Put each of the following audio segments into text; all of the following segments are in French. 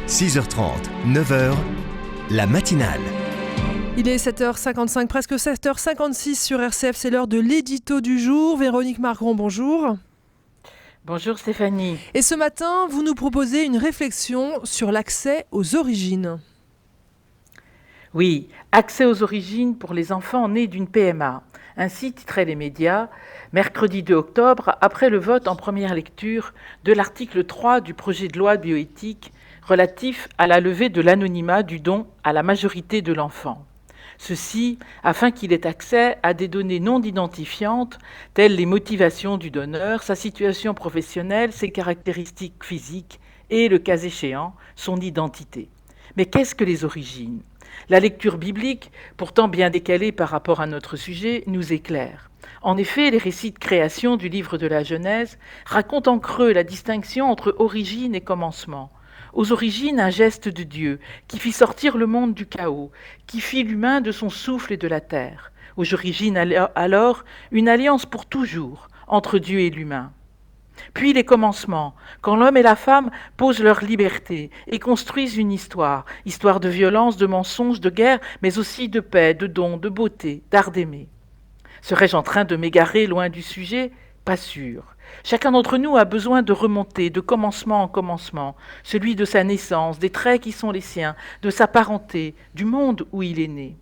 6h30, 9h, la matinale. Il est 7h55, presque 7h56 sur RCF, c'est l'heure de l'édito du jour. Véronique Margron, bonjour. Bonjour Stéphanie. Et ce matin, vous nous proposez une réflexion sur l'accès aux origines. Oui, accès aux origines pour les enfants nés d'une PMA. Ainsi titraient les médias, mercredi 2 octobre, après le vote en première lecture de l'article 3 du projet de loi de bioéthique relatif à la levée de l'anonymat du don à la majorité de l'enfant. Ceci afin qu'il ait accès à des données non identifiantes, telles les motivations du donneur, sa situation professionnelle, ses caractéristiques physiques et, le cas échéant, son identité. Mais qu'est-ce que les origines ? La lecture biblique, pourtant bien décalée par rapport à notre sujet, nous éclaire. En effet, les récits de création du livre de la Genèse racontent en creux la distinction entre origine et commencement. Aux origines, un geste de Dieu qui fit sortir le monde du chaos, qui fit l'humain de son souffle et de la terre. Aux origines, alors, une alliance pour toujours entre Dieu et l'humain. Puis les commencements, quand l'homme et la femme posent leur liberté et construisent une histoire de violence, de mensonges, de guerre, mais aussi de paix, de dons, de beauté, d'art d'aimer. Serais-je en train de m'égarer loin du sujet ? Pas sûr. Chacun d'entre nous a besoin de remonter de commencement en commencement, celui de sa naissance, des traits qui sont les siens, de sa parenté, du monde où il est né.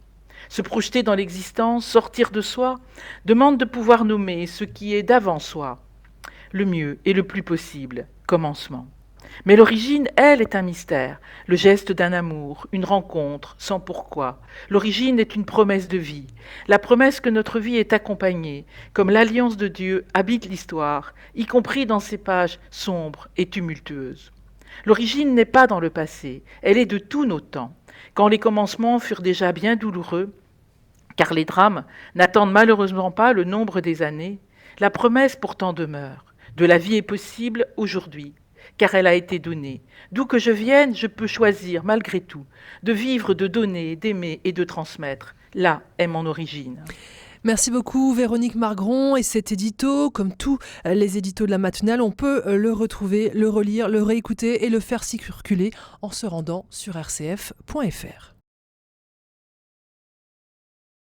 Se projeter dans l'existence, sortir de soi, demande de pouvoir nommer ce qui est d'avant soi. Le mieux et le plus possible, commencement. Mais l'origine, elle, est un mystère, le geste d'un amour, une rencontre, sans pourquoi. L'origine est une promesse de vie, la promesse que notre vie est accompagnée, comme l'alliance de Dieu habite l'histoire, y compris dans ses pages sombres et tumultueuses. L'origine n'est pas dans le passé, elle est de tous nos temps, quand les commencements furent déjà bien douloureux, car les drames n'attendent malheureusement pas le nombre des années, la promesse pourtant demeure. De la vie est possible aujourd'hui, car elle a été donnée. D'où que je vienne, je peux choisir, malgré tout, de vivre, de donner, d'aimer et de transmettre. Là est mon origine. Merci beaucoup Véronique Margron. Et cet édito, comme tous les éditos de la matinale, on peut le retrouver, le relire, le réécouter et le faire circuler en se rendant sur rcf.fr.